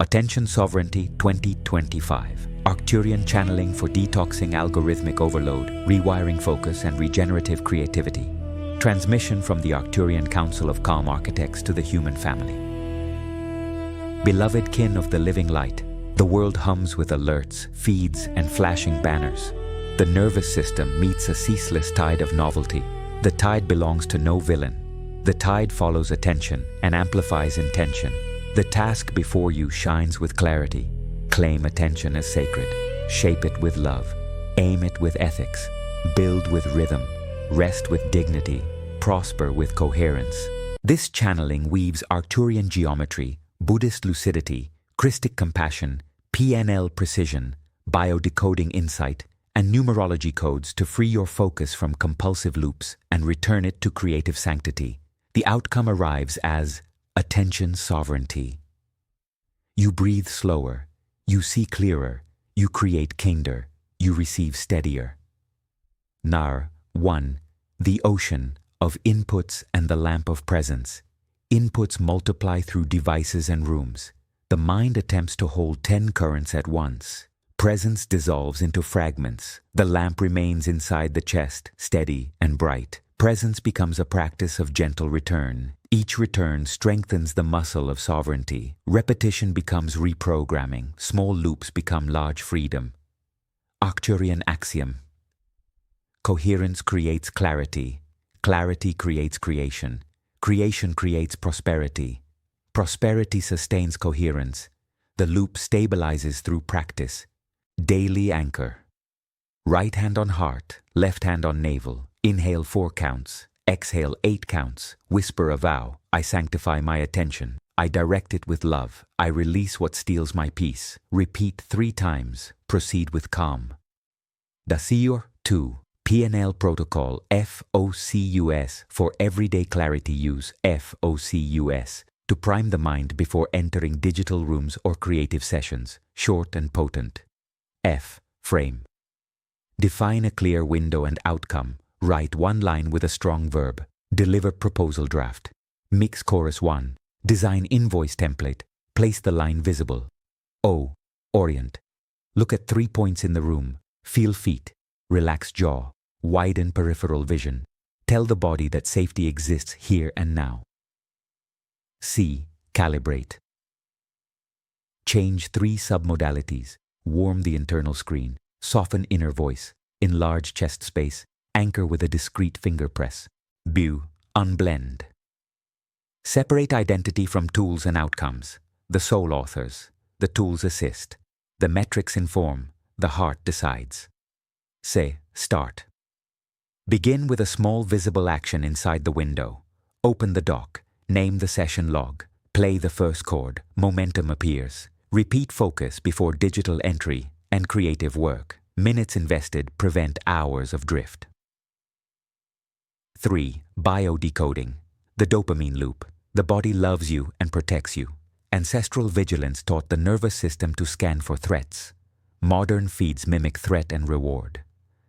Attention Sovereignty 2025. Arcturian channeling for detoxing algorithmic overload, rewiring focus, and regenerative creativity. Transmission from the Arcturian Council of Calm Architects to the human family. Beloved kin of the living light, the world hums with alerts, feeds, and flashing banners. The nervous system meets a ceaseless tide of novelty. The tide belongs to no villain. The tide follows attention and amplifies intention. The task before you shines with clarity. Claim attention as sacred. Shape it with love. Aim it with ethics. Build with rhythm. Rest with dignity. Prosper with coherence. This channeling weaves Arcturian geometry, Buddhist lucidity, Christic compassion, PNL precision, biodecoding insight, and numerology codes to free your focus from compulsive loops and return it to creative sanctity. The outcome arrives as attention sovereignty. You breathe slower, you see clearer, you create kinder, you receive steadier. Nar 1. The ocean of inputs and the lamp of presence. Inputs multiply through devices and rooms. The mind attempts to hold 10 currents at once. Presence dissolves into fragments. The lamp remains inside the chest, steady and bright. Presence becomes a practice of gentle return. Each return strengthens the muscle of sovereignty. Repetition becomes reprogramming. Small loops become large freedom. Arcturian axiom. Coherence creates clarity. Clarity creates creation. Creation creates prosperity. Prosperity sustains coherence. The loop stabilizes through practice. Daily anchor. Right hand on heart, left hand on navel. Inhale 4 counts. Exhale 8 counts. Whisper a vow. I sanctify my attention. I direct it with love. I release what steals my peace. Repeat 3 times. Proceed with calm. Dasir 2. PNL Protocol FOCUS. For everyday clarity, use FOCUS to prime the mind before entering digital rooms or creative sessions. Short and potent. F. Frame. Define a clear window and outcome. Write 1 line with a strong verb. Deliver proposal draft. Mix chorus 1. Design invoice template. Place the line visible. O. Orient. Look at 3 points in the room. Feel feet. Relax jaw. Widen peripheral vision. Tell the body that safety exists here and now. C. Calibrate. Change 3 submodalities. Warm the internal screen. Soften inner voice. Enlarge chest space. Anchor with a discreet finger press. Bu. Unblend. Separate identity from tools and outcomes. The soul authors. The tools assist. The metrics inform. The heart decides. Say, start. Begin with a small visible action inside the window. Open the dock. Name the session log. Play the first chord. Momentum appears. Repeat focus before digital entry and creative work. Minutes invested prevent hours of drift. 3. Biodecoding. The dopamine loop. The body loves you and protects you. Ancestral vigilance taught the nervous system to scan for threats. Modern feeds mimic threat and reward.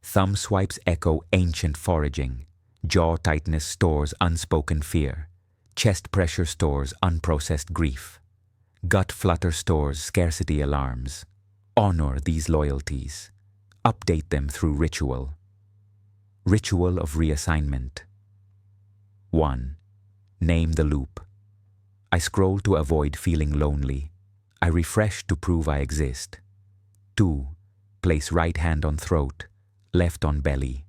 Thumb swipes echo ancient foraging. Jaw tightness stores unspoken fear. Chest pressure stores unprocessed grief. Gut flutter stores scarcity alarms. Honor these loyalties. Update them through ritual. Ritual of reassignment. 1. Name the loop. I scroll to avoid feeling lonely. I refresh to prove I exist. 2. Place right hand on throat, left on belly.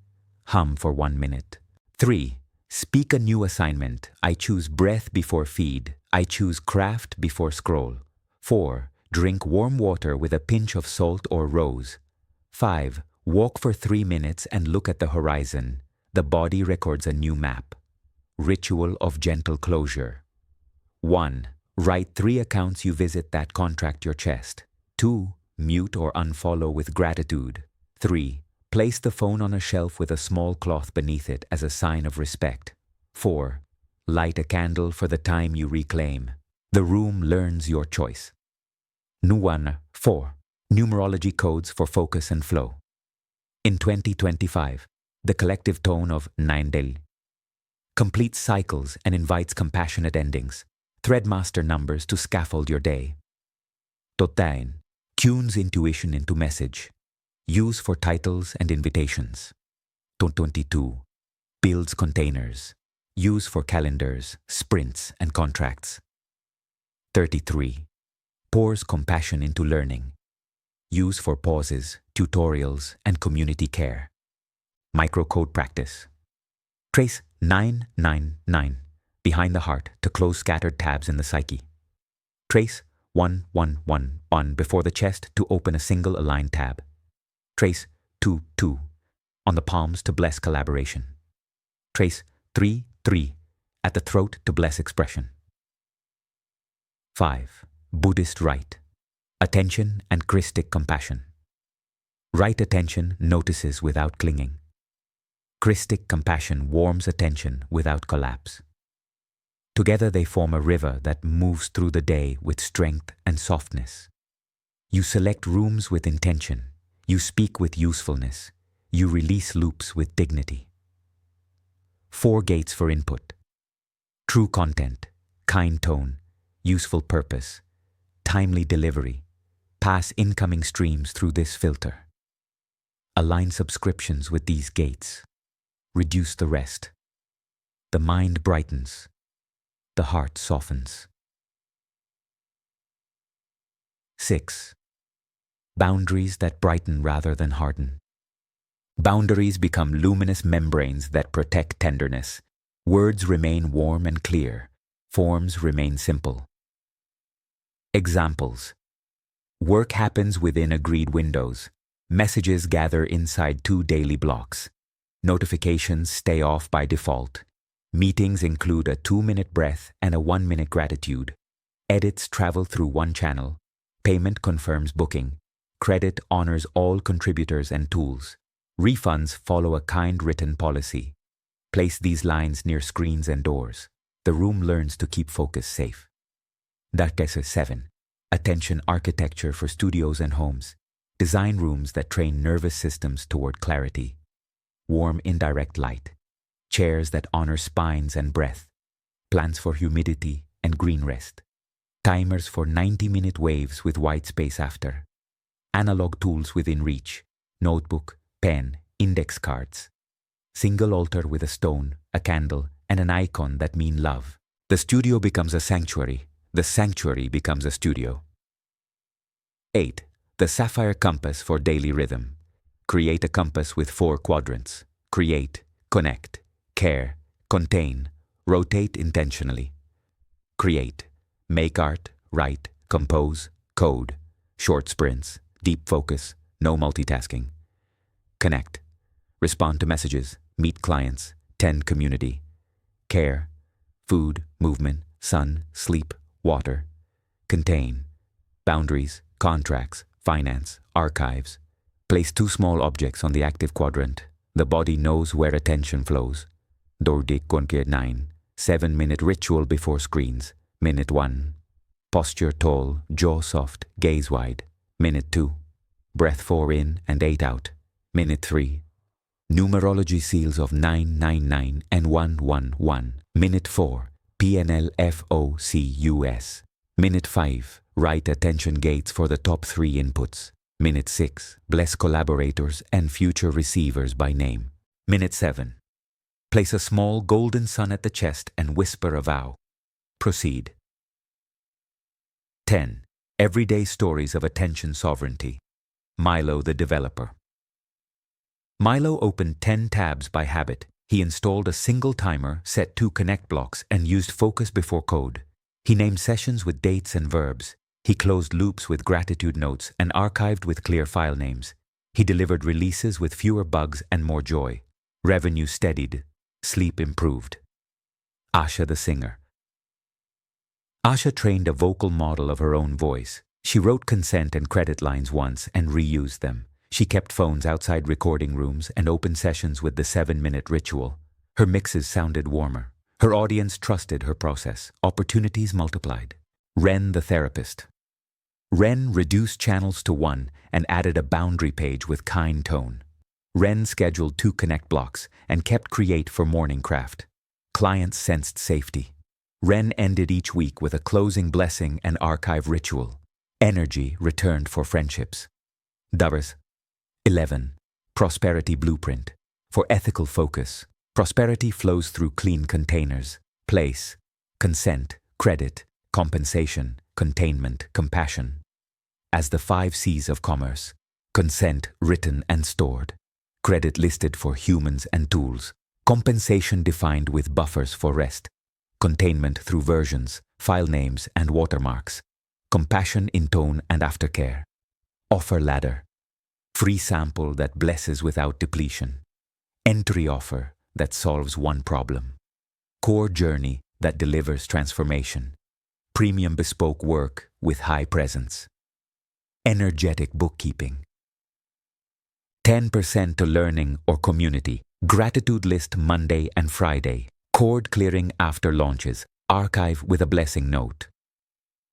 Hum for 1 minute. 3. Speak a new assignment. I choose breath before feed. I choose craft before scroll. 4. Drink warm water with a pinch of salt or rose. 5. Walk for 3 minutes and look at the horizon. The body records a new map. Ritual of gentle closure. 1. Write 3 accounts you visit that contract your chest. 2. Mute or unfollow with gratitude. 3. Place the phone on a shelf with a small cloth beneath it as a sign of respect. 4. Light a candle for the time you reclaim. The room learns your choice. Nuwan 4. Numerology codes for focus and flow. In 2025, the collective tone of Naindel completes cycles and invites compassionate endings. Threadmaster numbers to scaffold your day. PLEIADIAN tunes intuition into message. Use for titles and invitations. 22. Builds containers. Use for calendars, sprints, and contracts. 33. Pours compassion into learning. Use for pauses, tutorials, and community care. Microcode practice. Trace 999 behind the heart to close scattered tabs in the psyche. Trace 1111 before the chest to open a single aligned tab. Trace 22 on the palms to bless collaboration. Trace 33 at the throat to bless expression. 5. Buddhist rite. Attention and Christic compassion. Right attention notices without clinging. Christic compassion warms attention without collapse. Together they form a river that moves through the day with strength and softness. You select rooms with intention. You speak with usefulness. You release loops with dignity. 4 gates for input. True content, kind tone, useful purpose, timely delivery. Pass incoming streams through this filter. Align subscriptions with these gates. Reduce the rest. The mind brightens. The heart softens. 6. Boundaries that brighten rather than harden. Boundaries become luminous membranes that protect tenderness. Words remain warm and clear. Forms remain simple. Examples. Work happens within agreed windows. Messages gather inside 2 daily blocks. Notifications stay off by default. Meetings include a 2-minute breath and a 1-minute gratitude. Edits travel through 1 channel. Payment confirms booking. Credit honors all contributors and tools. Refunds follow a kind written policy. Place these lines near screens and doors. The room learns to keep focus safe. Darkness 7. Attention architecture for studios and homes. Design rooms that train nervous systems toward clarity. Warm indirect light. Chairs that honor spines and breath. Plants for humidity and green rest. Timers for 90-minute waves with white space after. Analog tools within reach. Notebook, pen, index cards. Single altar with a stone, a candle, and an icon that mean love. The studio becomes a sanctuary. The sanctuary becomes a studio. 8. The sapphire compass for daily rhythm. Create a compass with 4 quadrants. Create, connect, care, contain, rotate intentionally. Create. Make art, write, compose, code. Short sprints, deep focus, no multitasking. Connect. Respond to messages, meet clients, tend community. Care. Food, movement, sun, sleep, water. Contain. Boundaries, contracts, finance, archives. Place 2 small objects on the active quadrant. The body knows where attention flows. Dordik 9. 7-minute ritual before screens. Minute 1. Posture tall, jaw soft, gaze wide. Minute 2. Breath 4 in and 8 out. Minute 3. Numerology seals of 999 and 111. Minute 4. PNLFOCUS. Minute 5. Write attention gates for the top 3 inputs. Minute 6. Bless collaborators and future receivers by name. Minute 7. Place a small golden sun at the chest and whisper a vow. Proceed. 10. Everyday stories of attention sovereignty. Milo the developer. Milo opened 10 tabs by habit. He installed a single timer, set 2 connect blocks, and used focus before code. He named sessions with dates and verbs. He closed loops with gratitude notes and archived with clear file names. He delivered releases with fewer bugs and more joy. Revenue steadied. Sleep improved. Asha the singer. Asha trained a vocal model of her own voice. She wrote consent and credit lines once and reused them. She kept phones outside recording rooms and opened sessions with the 7-minute ritual. Her mixes sounded warmer. Her audience trusted her process. Opportunities multiplied. Ren the therapist. Ren reduced channels to 1 and added a boundary page with kind tone. Ren scheduled 2 connect blocks and kept create for morning craft. Clients sensed safety. Ren ended each week with a closing blessing and archive ritual. Energy returned for friendships. Davers. 11. Prosperity blueprint. For ethical focus, prosperity flows through clean containers: place, consent, credit, compensation, containment, compassion. As the 5 C's of commerce: consent written and stored, credit listed for humans and tools, compensation defined with buffers for rest, containment through versions, file names and watermarks, compassion in tone and aftercare. Offer ladder. Free sample that blesses without depletion. Entry offer that solves one problem. Core journey that delivers transformation. Premium bespoke work with high presence. Energetic bookkeeping. 10% to learning or community. Gratitude list Monday and Friday. Cord clearing after launches. Archive with a blessing note.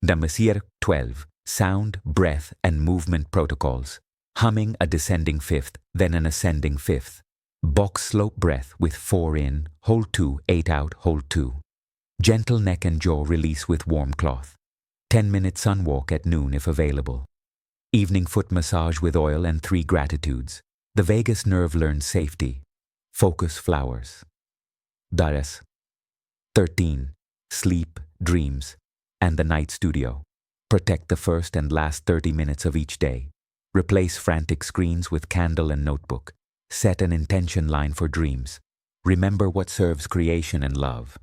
Damasir 12. Sound, breath, and movement protocols. Humming a descending fifth, then an ascending fifth. Box slope breath with 4 in, hold 2, 8 out, hold 2. Gentle neck and jaw release with warm cloth. 10-minute sun walk at noon if available. Evening foot massage with oil and 3 gratitudes. The vagus nerve learns safety. Focus flowers. Dares. 13. Sleep, dreams, and the night studio. Protect the first and last 30 minutes of each day. Replace frantic screens with candle and notebook. Set an intention line for dreams. Remember what serves creation and love.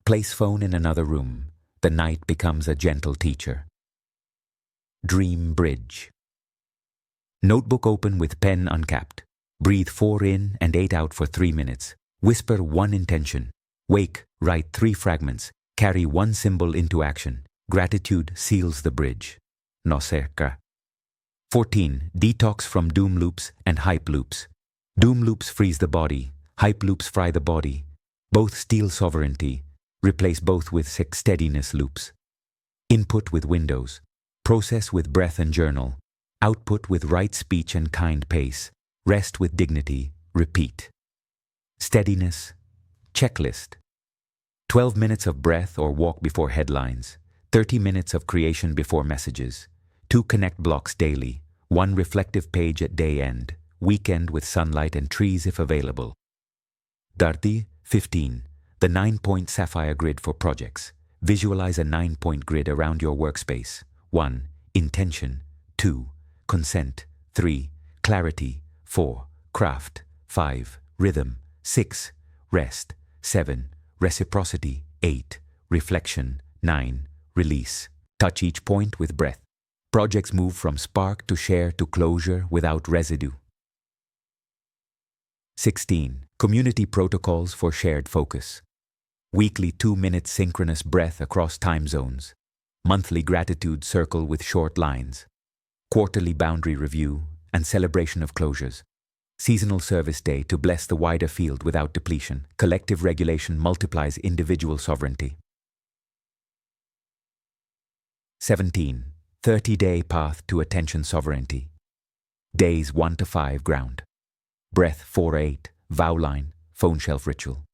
Place phone in another room. The night becomes a gentle teacher. Dream bridge. Notebook open with pen uncapped. Breathe 4 in and 8 out for 3 minutes. Whisper 1 intention. Wake, write 3 fragments. Carry 1 symbol into action. Gratitude seals the bridge. No cerca. 14. Detox from doom loops and hype loops. Doom loops freeze the body. Hype loops fry the body. Both steal sovereignty. Replace both with steadiness loops. Input with windows. Process with breath and journal. Output with right speech and kind pace. Rest with dignity. Repeat. Steadiness. Checklist. 12 minutes of breath or walk before headlines. 30 minutes of creation before messages. 2 connect blocks daily. 1 reflective page at day end. Weekend with sunlight and trees if available. Darti. 15. The 9-point sapphire grid for projects. Visualize a 9-point grid around your workspace. 1. Intention. 2. Consent. 3. Clarity. 4. Craft. 5. Rhythm. 6. Rest. 7. Reciprocity. 8. Reflection. 9. Release. Touch each point with breath. Projects move from spark to share to closure without residue. 16. Community protocols for shared focus. Weekly 2-minute synchronous breath across time zones. Monthly gratitude circle with short lines. Quarterly boundary review and celebration of closures. Seasonal service day to bless the wider field without depletion. Collective regulation multiplies individual sovereignty. 17. 30-day path to attention sovereignty. Days 1 to 5 ground. Breath 4-8, vow line, phone shelf ritual.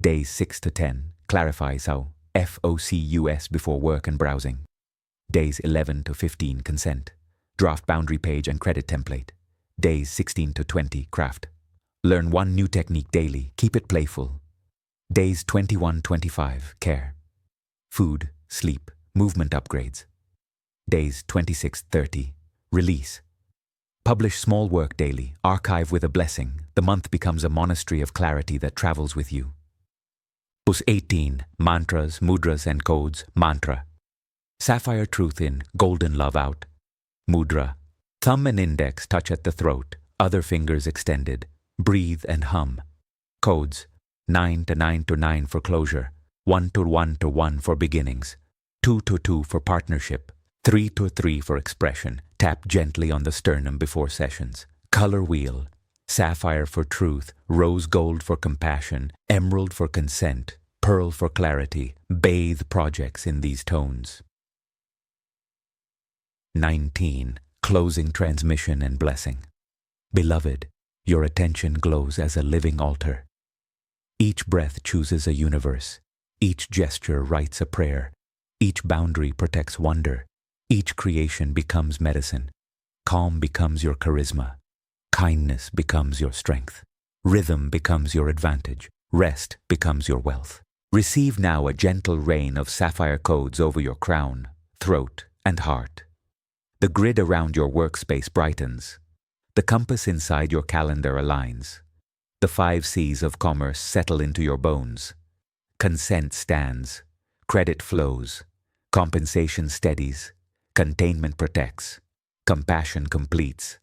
Days 6 to 10, clarify SAO, FOCUS before work and browsing. Days 11 to 15, consent. Draft boundary page and credit template. Days 16 to 20, craft. Learn 1 new technique daily, keep it playful. Days 21-25, care. Food, sleep, movement upgrades. Days 26-30, release. Publish small work daily, archive with a blessing. The month becomes a monastery of clarity that travels with you. Plus 18, mantras, mudras and codes, mantra. Sapphire truth in, golden love out. Mudra. Thumb and index touch at the throat, other fingers extended. Breathe and hum. Codes. 9 to 9 to 9 for closure. 1 to 1 to 1 for beginnings. 2 to 2 for partnership. 3 to 3 for expression. Tap gently on the sternum before sessions. Color wheel. Sapphire for truth, rose gold for compassion, emerald for consent, pearl for clarity. Bathe projects in these tones. 19. Closing transmission and blessing. Beloved, your attention glows as a living altar. Each breath chooses a universe. Each gesture writes a prayer. Each boundary protects wonder. Each creation becomes medicine. Calm becomes your charisma. Kindness becomes your strength. Rhythm becomes your advantage. Rest becomes your wealth. Receive now a gentle rain of sapphire codes over your crown, throat, and heart. The grid around your workspace brightens. The compass inside your calendar aligns. The 5 C's of commerce settle into your bones. Consent stands. Credit flows. Compensation steadies. Containment protects. Compassion completes.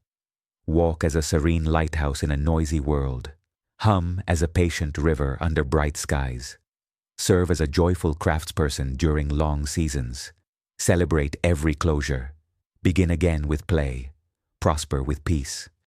Walk as a serene lighthouse in a noisy world. Hum as a patient river under bright skies. Serve as a joyful craftsperson during long seasons. Celebrate every closure. Begin again with play. Prosper with peace.